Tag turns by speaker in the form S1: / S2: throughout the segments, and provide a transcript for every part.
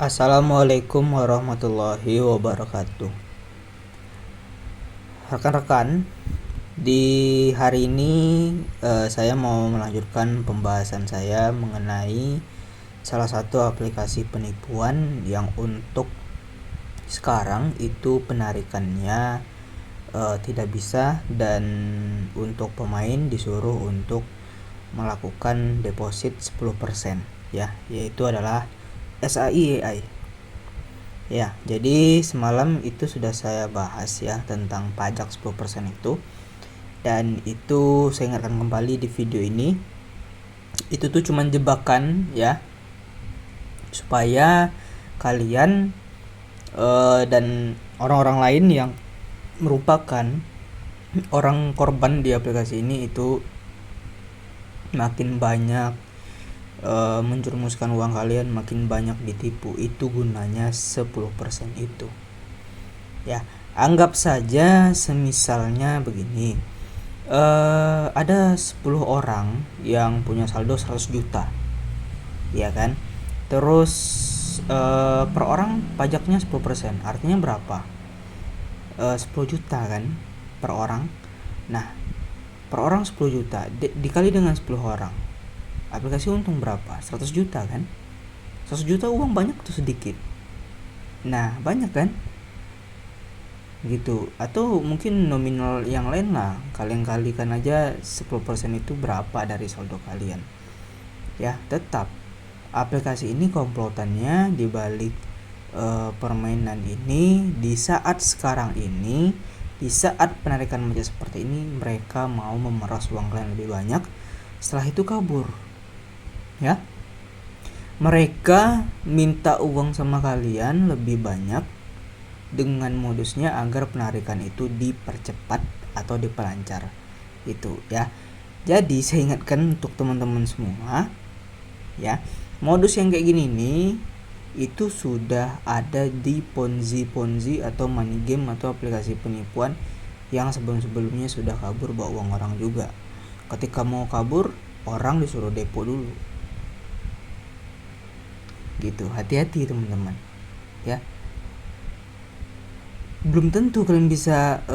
S1: Assalamualaikum warahmatullahi wabarakatuh. Rekan-rekan, di hari ini saya mau melanjutkan pembahasan saya mengenai salah satu aplikasi penipuan yang untuk sekarang itu penarikannya tidak bisa, dan untuk pemain disuruh untuk melakukan deposit 10% ya, yaitu adalah SAI. Ya, jadi semalam itu sudah saya bahas ya tentang pajak 10% itu. Dan itu saya ingatkan kembali di video ini. Itu tuh cuman jebakan ya, supaya kalian dan orang-orang lain yang merupakan orang korban di aplikasi ini itu makin banyak menjerumuskan uang kalian, makin banyak ditipu. Itu gunanya 10% itu ya. Anggap saja semisalnya begini, ada 10 orang yang punya saldo 100 juta ya kan, terus per orang pajaknya 10%, artinya berapa? 10 juta kan per orang. Nah, per orang 10 juta dikali dengan 10 orang, aplikasi untung berapa? 100 juta kan. 100 juta uang banyak atau sedikit? Nah, banyak kan gitu. Atau mungkin nominal yang lain lah, kalian kalikan aja 10% itu berapa dari saldo kalian ya. Tetap aplikasi ini komplotannya dibalik permainan ini. Di saat sekarang ini, di saat penarikan macet seperti ini, mereka mau memeras uang kalian lebih banyak, setelah itu kabur ya. Mereka minta uang sama kalian lebih banyak dengan modusnya agar penarikan itu dipercepat atau diperlancar itu ya. Jadi saya ingatkan untuk teman-teman semua ya, modus yang kayak gini nih itu sudah ada di Ponzi atau money game atau aplikasi penipuan yang sebelum-sebelumnya sudah kabur bawa uang orang juga. Ketika mau kabur, orang disuruh depo dulu gitu. Hati-hati teman-teman ya. Belum tentu kalian bisa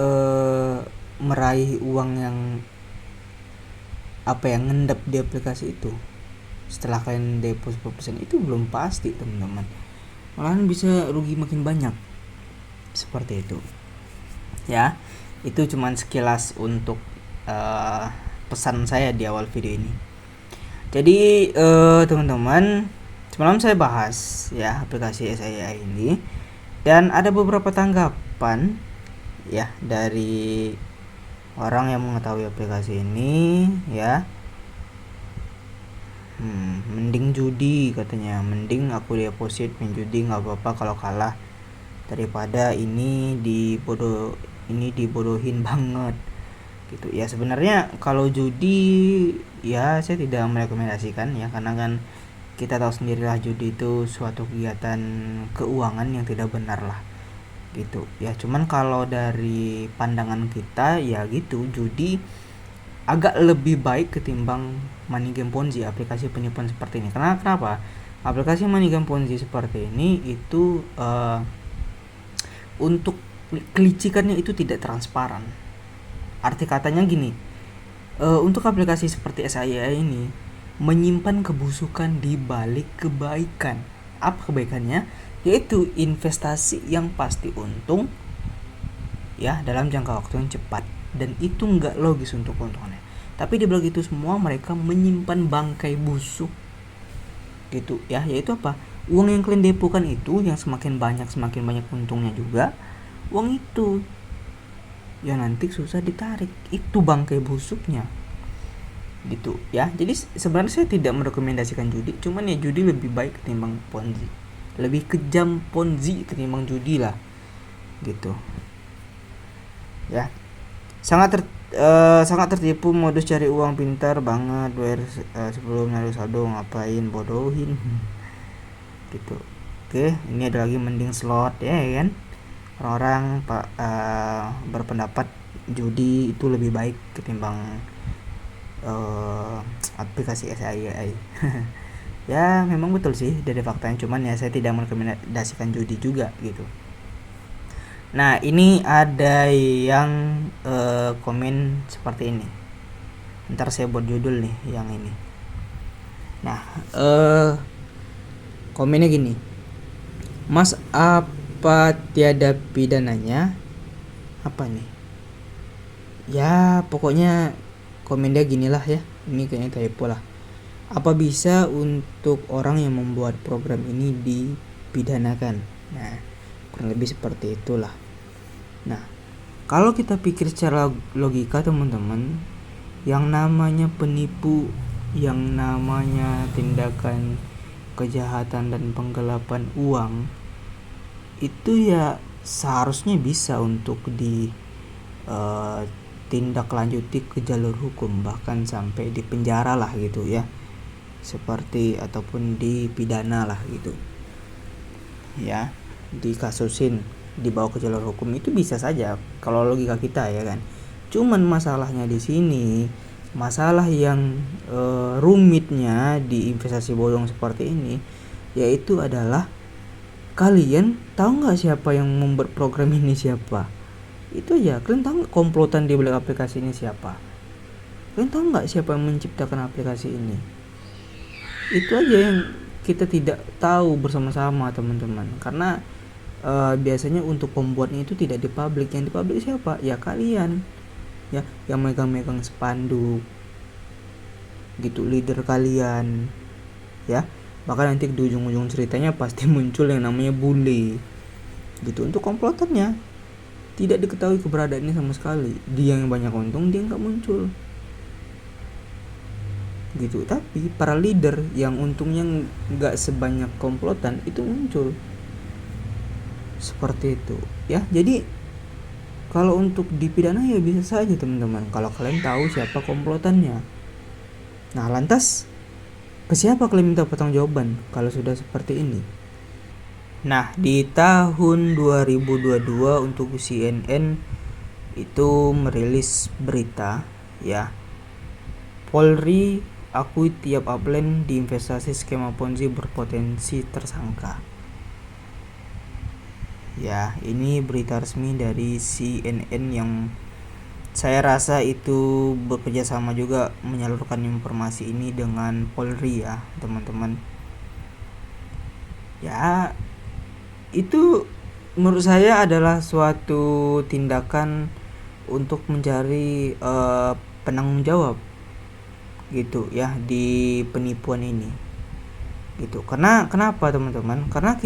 S1: meraih uang yang ngendap di aplikasi itu setelah kalian depo 10%. Itu belum pasti teman-teman, malahan bisa rugi makin banyak seperti itu ya. Itu cuman sekilas untuk pesan saya di awal video ini. Jadi teman-teman, semalam saya bahas ya aplikasi SAI ini, dan ada beberapa tanggapan ya dari orang yang mengetahui aplikasi ini ya. Mending judi katanya, mending aku deposit main judi, nggak apa-apa kalau kalah daripada ini dibodohin banget gitu ya. Sebenarnya kalau judi ya saya tidak merekomendasikan ya, karena kan kita tahu sendirilah judi itu suatu kegiatan keuangan yang tidak benar lah gitu ya. Cuman kalau dari pandangan kita ya gitu, judi agak lebih baik ketimbang money game Ponzi, aplikasi penipuan seperti ini. Kenapa? Aplikasi money game Ponzi seperti ini itu untuk kelicikannya itu tidak transparan. Arti katanya gini, untuk aplikasi seperti SAI ini menyimpan kebusukan di balik kebaikan. Apa kebaikannya? Yaitu investasi yang pasti untung ya dalam jangka waktu yang cepat, dan itu nggak logis untuk keuntungannya. Tapi di balik itu semua mereka menyimpan bangkai busuk gitu ya, yaitu apa? Uang yang kalian depokan itu yang semakin banyak untungnya juga, uang itu yang nanti susah ditarik, itu bangkai busuknya gitu ya. Jadi sebenarnya saya tidak merekomendasikan judi, cuman ya judi lebih baik ketimbang Ponzi, lebih kejam Ponzi ketimbang judi lah gitu ya. Sangat tertipu modus cari uang pintar banget. Bayar sebelum naruh saldo, ngapain bodohin gitu. Oke, ini ada lagi mending slot ya kan. Orang-orang berpendapat judi itu lebih baik ketimbang aplikasi SAI Ya memang betul sih dari faktanya, cuman ya saya tidak merekomendasikan judi juga gitu. Nah ini ada yang komen seperti ini. Ntar saya buat judul nih yang ini. Nah komennya gini, Mas apa tiada pidananya? Apa nih? Ya pokoknya komennya ginilah ya. Ini kayaknya typo lah. Apa bisa untuk orang yang membuat program ini dipidanakan? Nah kurang lebih seperti itulah. Nah kalau kita pikir secara logika teman-teman, yang namanya penipu, yang namanya tindakan kejahatan dan penggelapan uang itu ya seharusnya bisa untuk tindak lanjuti ke jalur hukum, bahkan sampai di penjara lah gitu ya, seperti ataupun dipidana lah gitu ya, dikasusin, dibawa ke jalur hukum itu bisa saja kalau logika kita ya kan. Cuman masalahnya di sini, masalah yang rumitnya di investasi bodong seperti ini yaitu adalah kalian tahu nggak siapa yang membuat program ini, siapa? Itu aja. Kalian tahu nggak komplotan di balik aplikasi ini siapa? Kalian tahu nggak siapa yang menciptakan aplikasi ini? Itu aja yang kita tidak tahu bersama-sama teman-teman, karena biasanya untuk pembuatnya itu tidak dipublik. Yang dipublik siapa? Ya kalian ya, yang megang-megang spanduk gitu, leader kalian ya. Bahkan nanti di ujung-ujung ceritanya pasti muncul yang namanya bule gitu. Untuk komplotannya tidak diketahui keberadaannya sama sekali, dia yang banyak untung dia nggak muncul gitu. Tapi para leader yang untungnya nggak sebanyak komplotan itu muncul seperti itu ya. Jadi kalau untuk dipidana ya bisa saja teman-teman kalau kalian tahu siapa komplotannya. Nah lantas ke siapa kalian minta pertanggungjawaban kalau sudah seperti ini? Nah di tahun 2022 untuk CNN itu merilis berita ya, Polri akui tiap upline di investasi skema Ponzi berpotensi tersangka. Ya, ini berita resmi dari CNN yang saya rasa itu bekerja sama juga menyalurkan informasi ini dengan Polri ya, teman-teman. Ya, itu menurut saya adalah suatu tindakan untuk mencari penanggung jawab gitu ya di penipuan ini gitu. Karena kenapa teman-teman? Karena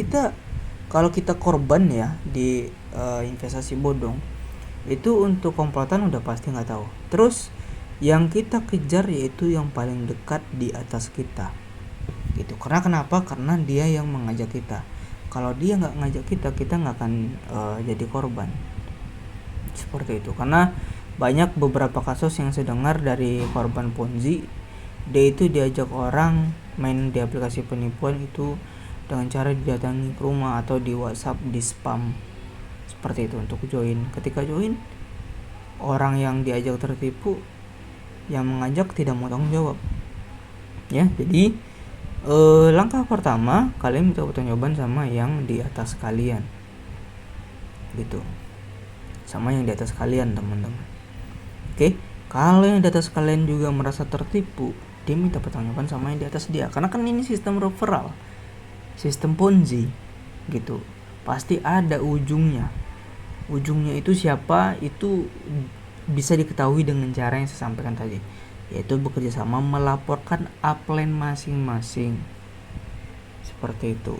S1: kalau kita korban ya di investasi bodong itu, untuk komplotan udah pasti nggak tahu. Terus yang kita kejar yaitu yang paling dekat di atas kita gitu. Karena kenapa? Karena dia yang mengajak kita. Kalau dia nggak ngajak kita, kita nggak akan jadi korban seperti itu. Karena banyak beberapa kasus yang saya dengar dari korban Ponzi, dia itu diajak orang main di aplikasi penipuan itu dengan cara didatangi ke rumah atau di WhatsApp, di spam seperti itu untuk join. Ketika join, orang yang diajak tertipu, yang mengajak tidak mau tanggung jawab ya. Jadi langkah pertama kalian minta pertanggungjawaban sama yang di atas kalian gitu, sama yang di atas kalian teman-teman. Oke, kalau yang di atas kalian juga merasa tertipu, dia minta pertanggungjawaban sama yang di atas dia. Karena kan ini sistem referral, sistem Ponzi gitu, pasti ada ujungnya. Ujungnya itu siapa, itu bisa diketahui dengan cara yang saya sampaikan tadi, yaitu bekerja sama melaporkan upline masing-masing seperti itu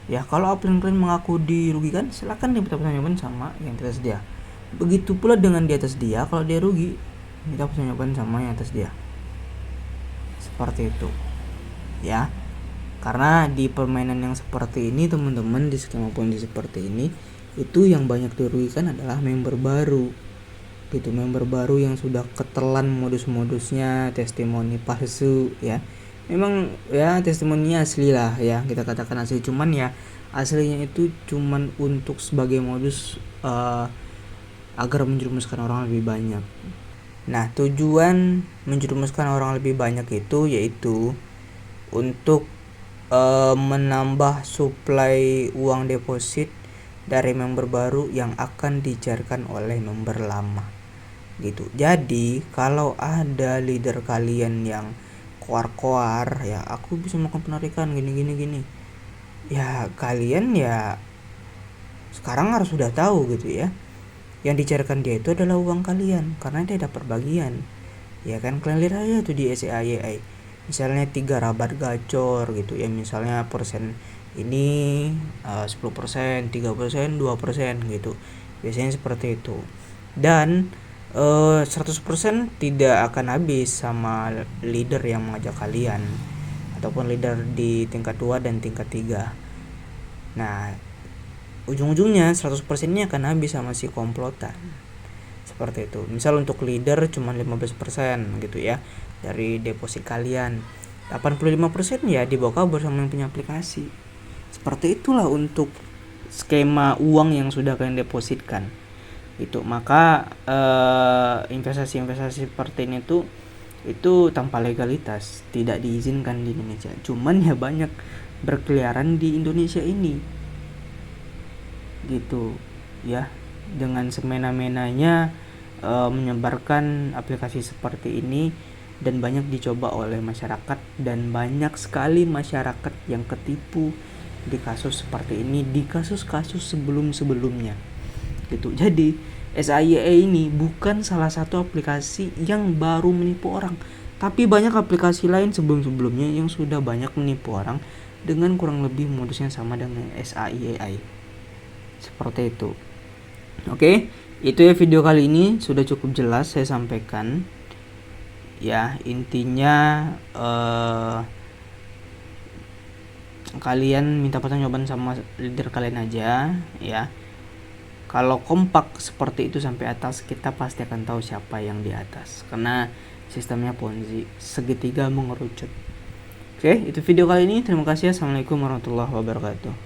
S1: ya. Kalau upline kalian mengaku dirugikan, silakan diminta pertanggungjawaban sama yang di atas dia. Begitu pula dengan di atas dia, kalau dia rugi, minta pertanggungjawaban sama yang atas dia seperti itu ya. Karena di permainan yang seperti ini teman-teman, di skema Ponzi seperti ini, itu yang banyak dirugikan adalah member baru gitu. Member baru yang sudah ketelan modus-modusnya, testimoni palsu ya. Memang ya testimoninya asli lah ya, kita katakan asli, cuman ya aslinya itu cuman untuk sebagai modus agar menjerumuskan orang lebih banyak. Nah tujuan menjerumuskan orang lebih banyak itu yaitu untuk menambah suplai uang deposit dari member baru yang akan dicairkan oleh member lama gitu. Jadi kalau ada leader kalian yang koar-koar, ya aku bisa melakukan penarikan gini, ya kalian ya sekarang harus sudah tahu gitu ya, yang dicairkan dia itu adalah uang kalian karena dia dapat bagian. Ya kan, kalian lihat aja tuh di SAYI, misalnya 3 rabat gacor gitu ya, misalnya persen ini 10%, 3%, 2% gitu, biasanya seperti itu. Dan 100% tidak akan habis sama leader yang mengajak kalian ataupun leader di tingkat 2 dan tingkat 3. Nah, ujung-ujungnya 100% ini akan habis sama si komplotan. Seperti itu. Misal untuk leader cuma 15% gitu ya dari deposit kalian. 85% ya dibawa kabur sama yang punya aplikasi. Seperti itulah untuk skema uang yang sudah kalian depositkan. Itu maka investasi-investasi seperti ini tuh itu tanpa legalitas, tidak diizinkan di Indonesia. Cuman ya banyak berkeliaran di Indonesia ini. Gitu ya. Dengan semena-menanya menyebarkan aplikasi seperti ini, dan banyak dicoba oleh masyarakat, dan banyak sekali masyarakat yang ketipu di kasus seperti ini, di kasus-kasus sebelum-sebelumnya gitu. Jadi SAYE ini bukan salah satu aplikasi yang baru menipu orang, tapi banyak aplikasi lain sebelum-sebelumnya yang sudah banyak menipu orang dengan kurang lebih modusnya sama dengan SAYE. Seperti itu. Oke, itu ya video kali ini sudah cukup jelas saya sampaikan. Ya, intinya kalian minta pertanggungjawaban sama leader kalian aja ya. Kalau kompak seperti itu sampai atas, kita pasti akan tahu siapa yang di atas, karena sistemnya Ponzi, segitiga mengerucut. Oke, itu video kali ini. Terima kasih. Assalamualaikum warahmatullahi wabarakatuh.